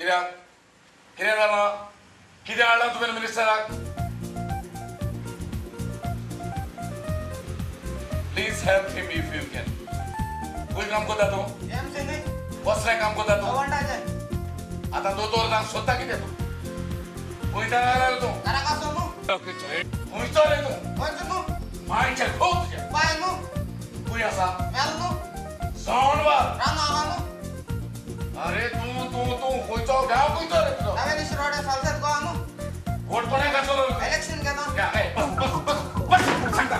कितें जालां कितें हाडलां तुवें मिनिस्टराक please help him if you can खूंय काम करता तूं कसलें काम करता तूं आतां दोतोर जावन सोदता कितें तूं खंयच्यान आयला तूं खंयचो रे तूं मायचे खूब तुजे खंय आसा सावंड बार अरे तूं खंयचो गांव खंयचो रे तुजो वोट कोणें घातलो इलेक्शन घेता बस सांगता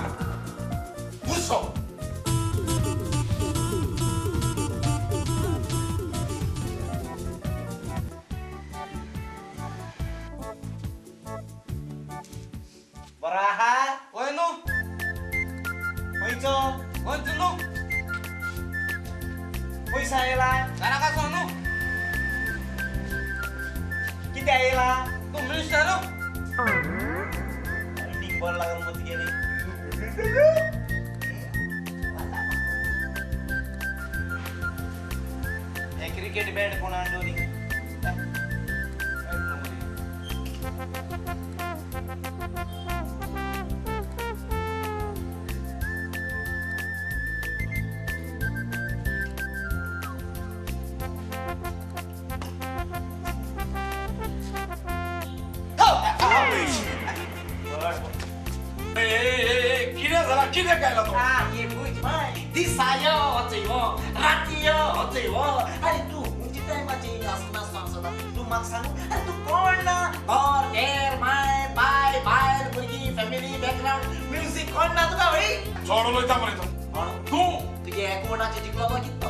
घुसो बरा आहा होय न्हू खंयचो खंयचो न्हू पयसा येयला घरा कसो न्हू कितें येयला तूं मिनिस्टर मीटिंग बंद लागून मत गेली हे क्रिकेट बॅट कोण हाडली कितें कायला तूं ये बुझ भाई दिसायो होचयो रातियो होचयो अरे तू मुंजी टायमाची असना सांगसोदा तू म्हाका सांगू अरे तू कोण ना घर घेर माय बाय बायर भुरगी फॅमिली बॅकग्राऊंड म्युझिक कोण ना तुका भाई चड उलयता मरे तूं तुगे कोणाचे जिकलो तो कितो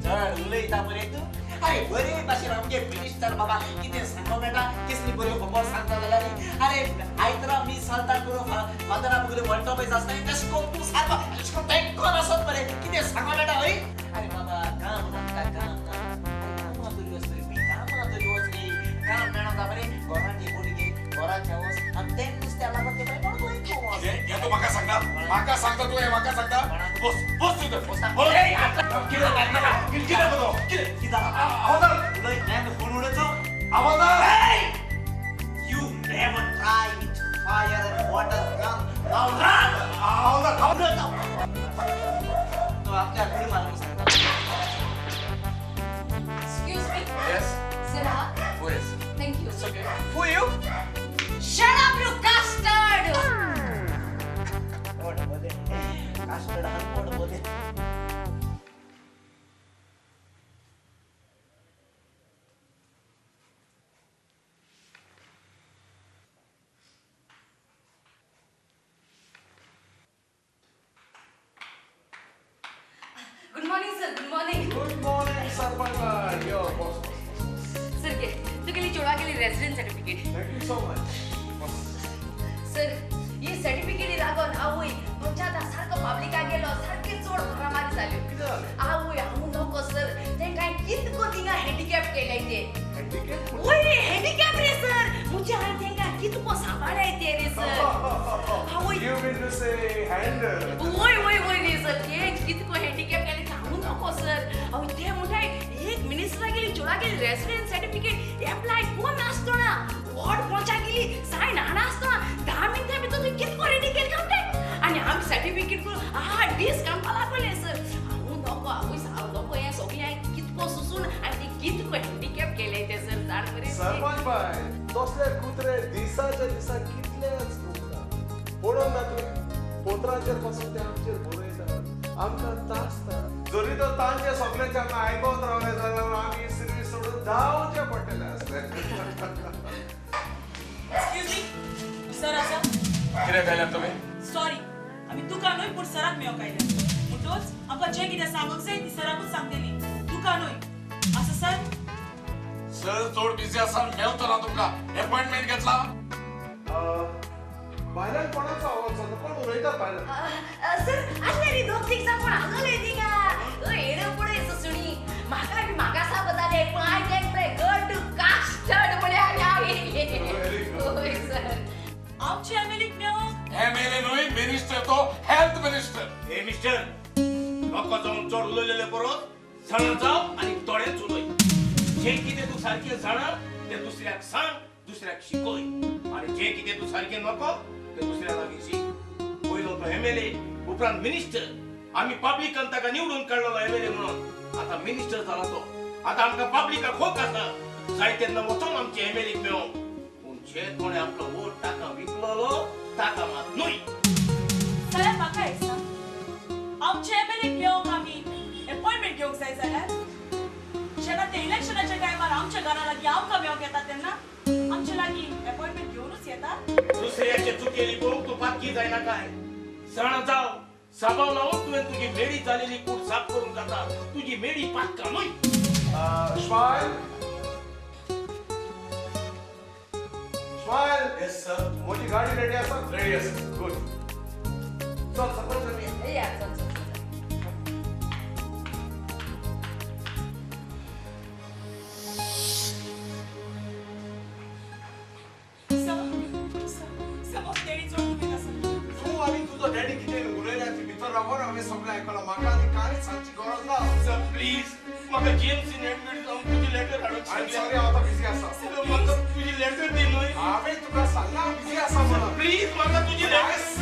चड उलयता मरे तू अरे बरे भाशेन आमगे मिनिस्टर बाबा कितें सांगो बेटा कसली बरी खबर सांगता जाल्यार अरे आयतरा मी सालता करू फादरा मुगले मंटपे आसता तेशको तू सारको तेशको तेंकोन आसत मरे कितें सांगो बेटा होय अरे बाबा काम नाका काम ना तरी वस्तरी मी काम तरी वस्तरी काम मेळता मरे गोराची बोडगे गोराच्या वस आनी तें नुस्त्या लागत ते कोण कोण हे तू म्हाका सांगता तू हे म्हाका सांगता बस तू तर कितें करता कितें करता किदा आवाज उलय नॅन फोन उडयचो आवाज You never try with fire and water gun. Now run! तो आपल्या घरी मारून सांगता. Excuse me. Yes. Sir, Who is? thank you. It's okay. Who are you? Shut up, you custard! What बोले? Custard हम what बोले? Good morning, sir. Good morning. Good morning, Sarpanta. Yo, boss. Sir, तो के लिए जोड़ा के लिए resident certificate. Thank you so much. Sir, ये certificate लागून आवय तुमच्या सारखं पब्लिका गेलो सारखे चोड मारामारी जाल्यो. आवय हांव नको सर ते काय कितको थिंगा हँडिकॅप केले ते. ओय हँडिकॅप रे सर. मुझे हाय तेंगा कितको सांभाळाय ते रे सर. आवय You mean to say handle? ओय रे सर ते कितको हँडिकॅप केले हांव नको सर. आवय ते मोठाय एक मिनिस्टर गेली जोडा गेली रेसिडेंट सर्टिफिकेट अप्लाय कोण असतो ना. वॉर्ड पहुंचा गेली साइन आना असतो ना 10 मिनिटां भितर तू कितको हँडिकॅप काढते आणि आम सर्टिफिकेट को डिस्काउंट पाला पडले सर. हांव नको आवय साव नको हे सगळे कितको सुसून आणि ते कितको हँडिकॅप केले ते सर जाण बरे. सरपंच बाय तसले कुत्रे दिसाच्या दिसा कितलेच तुमका पळोवन ना तुवें पोत्राचेर पासून ते आमचेर बरयतात आमकां तासता जरी तो तांचे सगळ्यांचे आमी आयकोत रावले जाल्यार आमी सर्वीस सोडून धांवचे पडटले आसले. एक्सक्यूज मी सर आसा कितें कायल्यात तुमी सॉरी आमी तुका न्हय पूण सराक मेळोंक आयल्या म्हणटूच आमकां जें कितें सांगूंक जाय ती सराकूच सांगतली तुका न्हय आसा सर सर चड बिझी आसा मेवतो ना तुमकां अपॉइंटमेंट घेतला भायल्यान कोणाचो आवाज जाता कोण उलयता भायल्यान सर आसले रे दोग तीग जाण कोण आसले थिंगा एडो पडे सुणी म्हाका बी म्हाका सा बताले पण I can play god to custard म्हळे आनी हांव येयले. ओय सर आमचे एमएलए मेळोंक एमएलए न्हय मिनिस्टर तो हेल्थ मिनिस्टर. हे मिस्टर लोकां जावन चड उलयलेले परस सरळ जाव आनी थोडेच उलय जे कितें तूं सारखे जाणा ते दुसऱ्याक सांग, दुसऱ्याक शिकय आणि जे कितें तू सारखे नको ते दुसऱ्या लागीं शिक. पयलो तो एमएलए उपरांत मिनिस्टर, आम्ही पब्लिकान ताका निवडून काडलेलो एमएलए म्हणून. आता मिनिस्टर जाला तो. आता आमकां पब्लिकाक खोक आसा, जाय तेन्ना वचोन आमचे एमएलएक मेळोवंक. पूण जे कोणे आपलो वोट ताका विकलोलो ताका मात न्हय. जाल्यार म्हाका एक सांग, आमचे एमएलए घेवंक आमी अपॉइंटमेंट घेवंक जाय जाल्यार जेन्ना ते इलेक्शनाच्या टायमार आमच्या घरा लागीं आमकां मेळोंक येता तेन्ना आमचे लागीं अपॉइंटमेंट घेवनूच येतात. दुसऱ्याचे चुकेली पळोवंक तू पातकी जायना काय? सण जाव साबाव लावून तुवें तुजी मेडी जालेली कूड साफ करूंक जाता. तुजी मेडी पातका न्हय. Smile smile. Yes sir. मोठी गाडी रेडी आसा? रेडी आसा. गुड. चल सरपंच आमी. या चल चल चल. समज तेणी जोड तुमी आसा. तू आनी तुजो डॅडी कितें उलयल्या ती भितर रावून हांवें सगळें आयकलां. म्हाका आनी कांयच सांगची गरज ना. सर प्लीज म्हाका जीएमसी एडमिट जावन तुजी लेटर हाडूंक आय एम सांगल्या. सॉरी, हांव आतां बिझी आसा. सर, म्हाका तुजी लेटर दी न्हय. हांवें तुका सांगलां बिझी आसा म्हणून. प्लीज म्हाका तुजी लेटर.